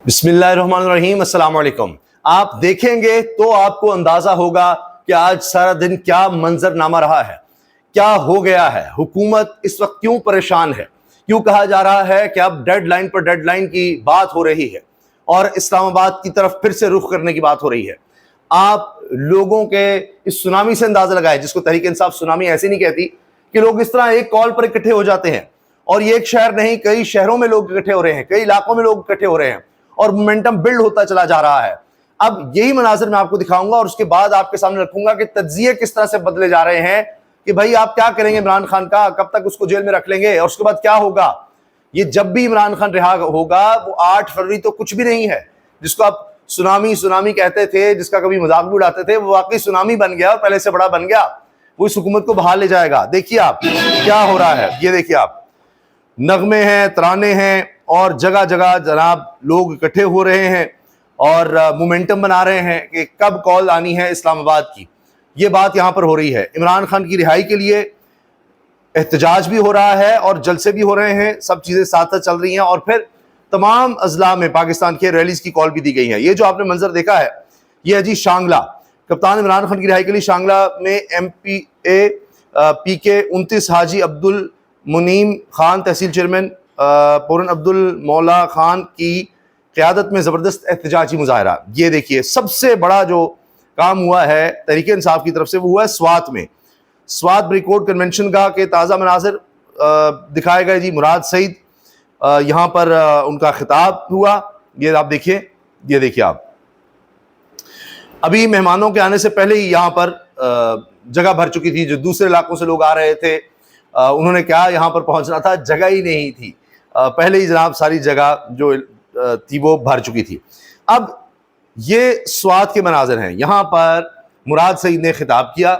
بسم اللہ الرحمن الرحیم۔ السلام علیکم۔ آپ دیکھیں گے تو آپ کو اندازہ ہوگا کہ آج سارا دن کیا منظر نامہ رہا ہے، کیا ہو گیا ہے، حکومت اس وقت کیوں پریشان ہے، کیوں کہا جا رہا ہے کہ اب ڈیڈ لائن پر ڈیڈ لائن کی بات ہو رہی ہے اور اسلام آباد کی طرف پھر سے رخ کرنے کی بات ہو رہی ہے۔ آپ لوگوں کے اس سونامی سے اندازہ لگائے، جس کو تحریک انصاف سونامی ایسے نہیں کہتی، کہ لوگ اس طرح ایک کال پر اکٹھے ہو جاتے ہیں، اور یہ ایک شہر نہیں، کئی شہروں میں لوگ اکٹھے ہو رہے ہیں، کئی علاقوں میں لوگ اکٹھے ہو رہے ہیں، اور مومنٹم بلڈ ہوتا چلا جا رہا ہے۔ اب یہی مناظر میں آپ کو دکھاؤں گا اور اس کے بعد آپ کے سامنے رکھوں گا کہ تجزیے کس طرح سے بدلے جا رہے ہیں، کہ بھائی آپ کیا کریں گے عمران خان کا، کب تک اس کو جیل میں رکھ لیں گے، اور اس کے بعد کیا ہوگا۔ یہ جب بھی عمران خان رہا ہوگا، وہ 8 فروری تو کچھ بھی نہیں ہے، جس کو آپ سونامی کہتے تھے، جس کا کبھی مذاق بھی اڑاتے تھے، وہ واقعی سونامی بن گیا اور پہلے سے بڑا بن گیا۔ وہ اس حکومت کو بحال لے جائے گا۔ دیکھیے آپ کیا ہو رہا ہے، یہ دیکھیے آپ، نغمے ہیں، ترانے ہیں، اور جگہ جگہ جناب لوگ اکٹھے ہو رہے ہیں اور مومنٹم بنا رہے ہیں کہ کب کال آنی ہے اسلام آباد کی۔ یہ بات یہاں پر ہو رہی ہے۔ عمران خان کی رہائی کے لیے احتجاج بھی ہو رہا ہے اور جلسے بھی ہو رہے ہیں، سب چیزیں ساتھ ساتھ چل رہی ہیں، اور پھر تمام اضلاع میں پاکستان کے ریلیز کی کال بھی دی گئی ہیں۔ یہ جو آپ نے منظر دیکھا ہے، یہ ہے جی شانگلہ۔ کپتان عمران خان کی رہائی کے لیے شانگلہ میں ایم پی اے پی کے 29 حاجی عبد المنعم خان تحصیل چیئرمین پورن عبد المولا خان کی قیادت میں زبردست احتجاجی مظاہرہ۔ یہ دیکھیے سب سے بڑا جو کام ہوا ہے تحریک انصاف کی طرف سے، وہ ہوا ہے سوات میں، سوات بریکورڈ کنونشن کا کے تازہ مناظر دکھائے گئے جی۔ مراد سعید یہاں پر ان کا خطاب ہوا، یہ آپ دیکھیے، یہ دیکھیے آپ، ابھی مہمانوں کے آنے سے پہلے ہی یہاں پر جگہ بھر چکی تھی، جو دوسرے علاقوں سے لوگ آ رہے تھے انہوں نے کیا یہاں پر پہنچنا تھا، جگہ ہی نہیں تھی، پہلے ہی جناب ساری جگہ جو تھی وہ بھر چکی تھی۔ اب یہ سوات کے مناظر ہیں، یہاں پر مراد سعید نے خطاب کیا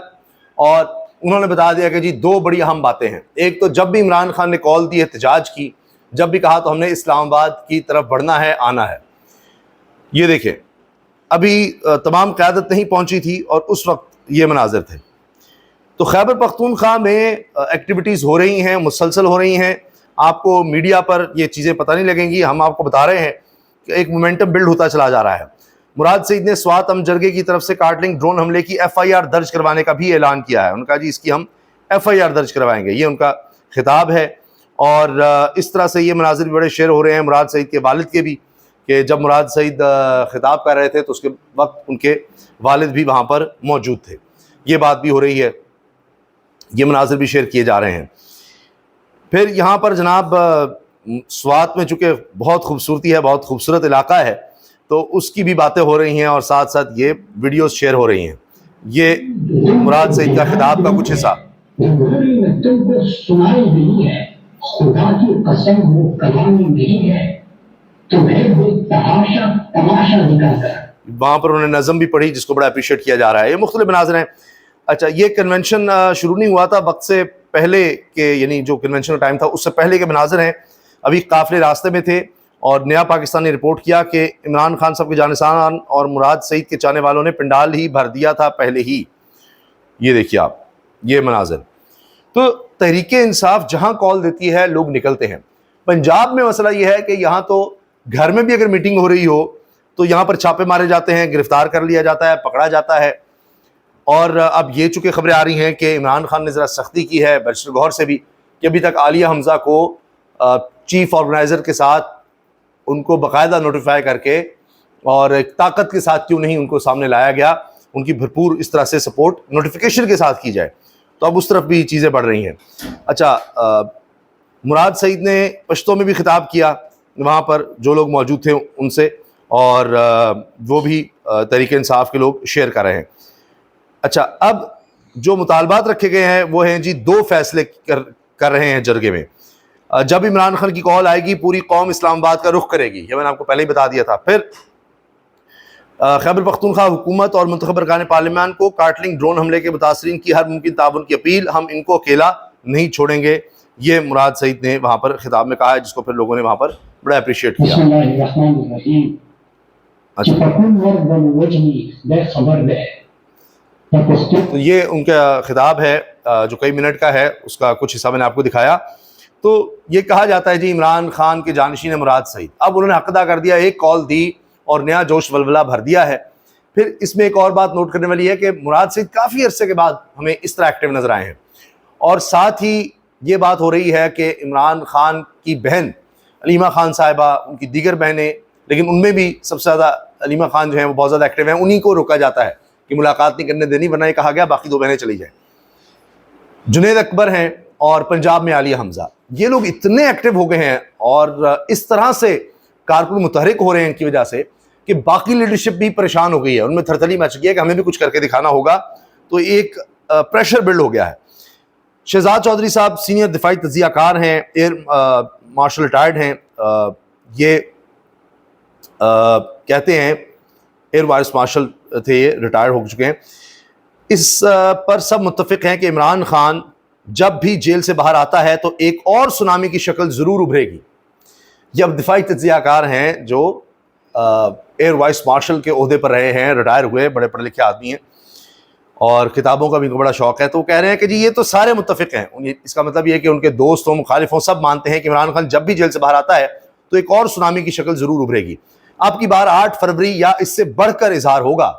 اور انہوں نے بتا دیا کہ جی 2 بڑی اہم باتیں ہیں۔ ایک تو جب بھی عمران خان نے کال دی احتجاج کی، جب بھی کہا تو ہم نے اسلام آباد کی طرف بڑھنا ہے، آنا ہے۔ یہ دیکھیں ابھی تمام قیادت نہیں پہنچی تھی اور اس وقت یہ مناظر تھے۔ تو خیبر پختونخوا میں ایکٹیویٹیز ہو رہی ہیں، مسلسل ہو رہی ہیں، آپ کو میڈیا پر یہ چیزیں پتہ نہیں لگیں گی، ہم آپ کو بتا رہے ہیں کہ ایک مومنٹم بلڈ ہوتا چلا جا رہا ہے۔ مراد سعید نے سوات جرگے کی طرف سے کارٹلنگ ڈرون حملے کی FIR درج کروانے کا بھی اعلان کیا ہے۔ ان کا جی اس کی ہم FIR درج کروائیں گے، یہ ان کا خطاب ہے۔ اور اس طرح سے یہ مناظر بھی بڑے شیئر ہو رہے ہیں مراد سعید کے والد کے بھی، کہ جب مراد سعید خطاب کر رہے تھے تو اس کے وقت ان کے والد بھی وہاں پر موجود تھے، یہ بات بھی ہو رہی ہے، یہ مناظر بھی شیئر کیے جا رہے ہیں۔ پھر یہاں پر جناب سوات میں چونکہ بہت خوبصورتی ہے، بہت خوبصورت علاقہ ہے، تو اس کی بھی باتیں ہو رہی ہیں اور ساتھ ساتھ یہ ویڈیوز شیئر ہو رہی ہیں۔ یہ مراد سعید کا خطاب کا کچھ حصہ۔ تم کو سنائی نہیں ہے، خدا کی قسم وہ کلامی نہیں ہے، تمہیں وہ تماشا نکل کر۔ وہاں پر انہوں نے نظم بھی پڑھی جس کو بڑا اپریشیٹ کیا جا رہا ہے۔ یہ مختلف مناظر ہیں۔ اچھا، یہ کنونشن شروع نہیں ہوا تھا وقت سے پہلے کے، یعنی جو کنونشن کا ٹائم تھا اس سے پہلے کے مناظر ہیں۔ ابھی قافلے راستے میں تھے اور نیا پاکستان نے رپورٹ کیا کہ عمران خان صاحب کے جانشان اور مراد سعید کے چاہنے والوں نے پنڈال ہی بھر دیا تھا پہلے ہی۔ یہ دیکھیے آپ، یہ مناظر۔ تو تحریک انصاف جہاں کال دیتی ہے لوگ نکلتے ہیں۔ پنجاب میں مسئلہ یہ ہے کہ یہاں تو گھر میں بھی اگر میٹنگ ہو رہی ہو تو یہاں پر چھاپے مارے جاتے ہیں، گرفتار کر لیا جاتا ہے، پکڑا جاتا ہے۔ اور اب یہ چونکہ خبریں آ رہی ہیں کہ عمران خان نے ذرا سختی کی ہے بیرسٹر گوہر سے بھی، کہ ابھی تک عالیہ حمزہ کو چیف آرگنائزر کے ساتھ ان کو باقاعدہ نوٹیفائی کر کے اور ایک طاقت کے ساتھ کیوں نہیں ان کو سامنے لایا گیا، ان کی بھرپور اس طرح سے سپورٹ نوٹیفیکیشن کے ساتھ کی جائے۔ تو اب اس طرف بھی چیزیں بڑھ رہی ہیں۔ اچھا، مراد سعید نے پشتو میں بھی خطاب کیا وہاں پر جو لوگ موجود تھے ان سے، اور وہ بھی تحریک انصاف کے لوگ شیئر کر رہے ہیں۔ اچھا، اب جو مطالبات رکھے گئے ہیں وہ ہیں جی 2 فیصلے کر رہے ہیں جرگے میں۔ جب عمران خان کی کال آئے گی پوری قوم اسلام آباد کا رخ کرے گی، یہ میں نے آپ کو پہلے ہی بتا دیا تھا۔ پھر خیبر پختونخوا حکومت اور منتخب ارکان پارلیمان کو کارٹلنگ ڈرون حملے کے متاثرین کی ہر ممکن تعاون کی اپیل، ہم ان کو اکیلا نہیں چھوڑیں گے، یہ مراد سعید نے وہاں پر خطاب میں کہا ہے، جس کو پھر لوگوں نے وہاں پر بڑا اپریشیٹ کیا۔ بسم اللہ الرحمن الرحیم۔ تو یہ ان کا خطاب ہے جو کئی منٹ کا ہے، اس کا کچھ حصہ میں نے آپ کو دکھایا۔ تو یہ کہا جاتا ہے جی عمران خان کے جانشین مراد سعید، اب انہوں نے حق ادا کر دیا، ایک کال دی اور نیا جوش ولولہ بھر دیا ہے۔ پھر اس میں ایک اور بات نوٹ کرنے والی ہے کہ مراد سعید کافی عرصے کے بعد ہمیں اس طرح ایکٹیو نظر آئے ہیں، اور ساتھ ہی یہ بات ہو رہی ہے کہ عمران خان کی بہن علیمہ خان صاحبہ، ان کی دیگر بہنیں، لیکن ان میں بھی سب سے زیادہ علیمہ خان جو ہیں وہ بہت زیادہ ایکٹیو ہیں، انہی کو روکا جاتا ہے کہ ملاقات نہیں کرنے دینی، ورنہ یہ کہا گیا باقی 2 بہنیں چلی جائیں۔ جنید اکبر ہیں اور پنجاب میں عالیہ حمزہ، یہ لوگ اتنے ایکٹیو ہو گئے ہیں اور اس طرح سے کارکن متحرک ہو رہے ہیں ان کی وجہ سے کہ باقی لیڈرشپ بھی پریشان ہو گئی ہے، ان میں تھرتھلی مچ گئی ہے کہ ہمیں بھی کچھ کر کے دکھانا ہوگا، تو ایک پریشر بلڈ ہو گیا ہے۔ شہزاد چودھری صاحب سینئر دفاعی تجزیہ کار ہیں، ایئر مارشل ریٹائرڈ ہیں، یہ کہتے ہیں ایئر وائس مارشل تھے، یہ ریٹائر ہو چکے ہیں۔ اس پر سب متفق ہیں کہ عمران خان جب بھی جیل سے باہر آتا ہے تو ایک اور سونامی کی شکل ضرور ابھرے گی۔ یہ اب دفاعی تجزیہ کار ہیں جو ایئر وائس مارشل کے عہدے پر رہے ہیں، ریٹائر ہوئے، بڑے پڑھے لکھے آدمی ہیں اور کتابوں کا بھی بڑا شوق ہے، تو وہ کہہ رہے ہیں کہ جی یہ تو سارے متفق ہیں، اس کا مطلب یہ ہے کہ ان کے دوست ہوں، مخالف ہوں، سب مانتے ہیں کہ عمران خان جب بھی جیل سے باہر آتا ہے تو ایک اور سونامی کی شکل ضرور ابھرے گی۔ آپ کی بار 8 فروری یا اس سے بڑھ کر اظہار ہوگا۔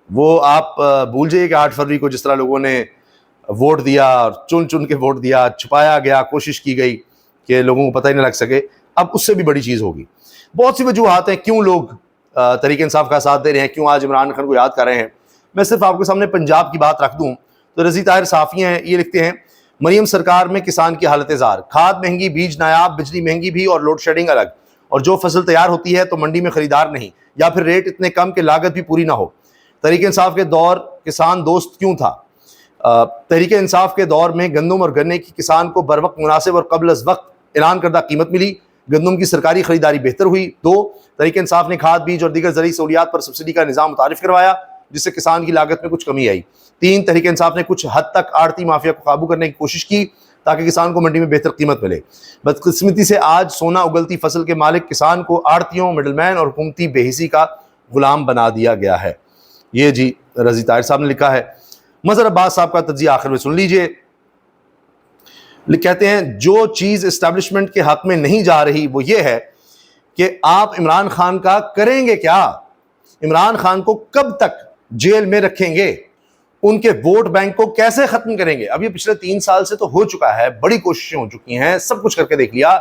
وہ آپ بھول جائیے کہ 8 فروری کو جس طرح لوگوں نے ووٹ دیا اور چن چن کے ووٹ دیا، چھپایا گیا، کوشش کی گئی کہ لوگوں کو پتہ ہی نہ لگ سکے، اب اس سے بھی بڑی چیز ہوگی۔ بہت سی وجوہات ہیں کیوں لوگ تحریک انصاف کا ساتھ دے رہے ہیں، کیوں آج عمران خان کو یاد کر رہے ہیں۔ میں صرف آپ کے سامنے پنجاب کی بات رکھ دوں تو رضی طاہر صحافی ہیں، یہ لکھتے ہیں مریم سرکار میں کسان کی حالت زار، کھاد مہنگی، بیج نایاب، بجلی مہنگی بھی اور لوڈ شیڈنگ الگ، اور جو فصل تیار ہوتی ہے تو منڈی میں خریدار نہیں، یا پھر ریٹ اتنے کم کہ لاگت بھی پوری نہ ہو۔ تحریک انصاف کے دور کسان دوست کیوں تھا؟ تحریک انصاف کے دور میں گندم اور گنے کی کسان کو بروقت مناسب اور قبل از وقت اعلان کردہ قیمت ملی، گندم کی سرکاری خریداری بہتر ہوئی۔ 2، تحریک انصاف نے کھاد، بیج اور دیگر زرعی سہولیات پر سبسڈی کا نظام متعارف کروایا جس سے کسان کی لاگت میں کچھ کمی آئی۔ 3، تحریک انصاف نے کچھ حد تک آڑتی مافیا کو قابو کرنے کی کوشش کی تاکہ کسان کو منڈی میں بہتر قیمت ملے۔ بدقسمتی سے آج سونا اگلتی فصل کے مالک کسان کو آڑتیوں، مڈل مین اور حکومتی بے حسی کا غلام بنا دیا گیا ہے۔ یہ جی رضی طاہر صاحب نے لکھا ہے۔ مظہر عباس صاحب کا تجزیہ آخر میں سن لیجئے، کہتے ہیں جو چیز اسٹیبلشمنٹ کے حق میں نہیں جا رہی وہ یہ ہے کہ آپ عمران خان کا کریں گے کیا؟ عمران خان کو کب تک جیل میں رکھیں گے؟ ان کے ووٹ بینک کو کیسے ختم کریں گے؟ اب یہ پچھلے 3 سال سے تو ہو چکا ہے، بڑی کوششیں ہو چکی ہیں، سب کچھ کر کے دیکھ لیا،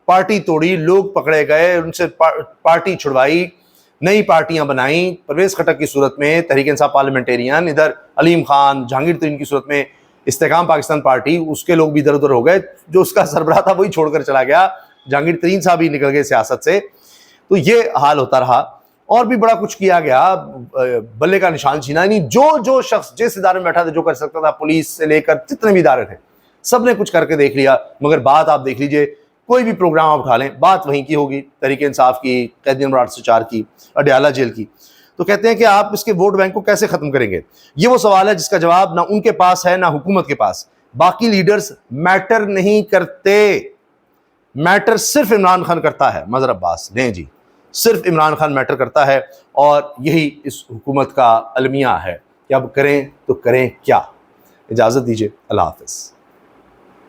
پارٹی توڑی، لوگ پکڑے گئے، ان سے پارٹی چھڑوائی، نئی پارٹیاں بنائیں، پرویز خٹک کی صورت میں تحریک انصاف پارلیمنٹیرین، ادھر علیم خان، جہانگیر ترین کی صورت میں استحکام پاکستان پارٹی، اس کے لوگ بھی ادھر ادھر ہو گئے، جو اس کا سربراہ تھا وہی چھوڑ کر چلا گیا، جہانگیر ترین صاحب ہی نکل گئے سیاست سے، تو یہ حال ہوتا رہا۔ اور بھی بڑا کچھ کیا گیا، بلے کا نشان چھینا، یعنی جو شخص جس ادارے میں بیٹھا تھا جو کر سکتا تھا، پولیس سے لے کر جتنے بھی ادارے تھے سب نے کچھ کر کے دیکھ لیا، مگر بات آپ دیکھ لیجئے، کوئی بھی پروگرام آپ اٹھا لیں بات وہیں کی ہوگی، تحریک انصاف کی، قیدی نمبر 804 کی، اڈیالہ جیل کی۔ تو کہتے ہیں کہ آپ اس کے ووٹ بینک کو کیسے ختم کریں گے؟ یہ وہ سوال ہے جس کا جواب نہ ان کے پاس ہے نہ حکومت کے پاس۔ باقی لیڈرز میٹر نہیں کرتے، میٹر صرف عمران خان کرتا ہے۔ مظہر عباس، نہیں جی، صرف عمران خان میٹر کرتا ہے، اور یہی اس حکومت کا المیہ ہے کہ اب کریں تو کریں کیا۔ اجازت دیجیے، اللہ حافظ۔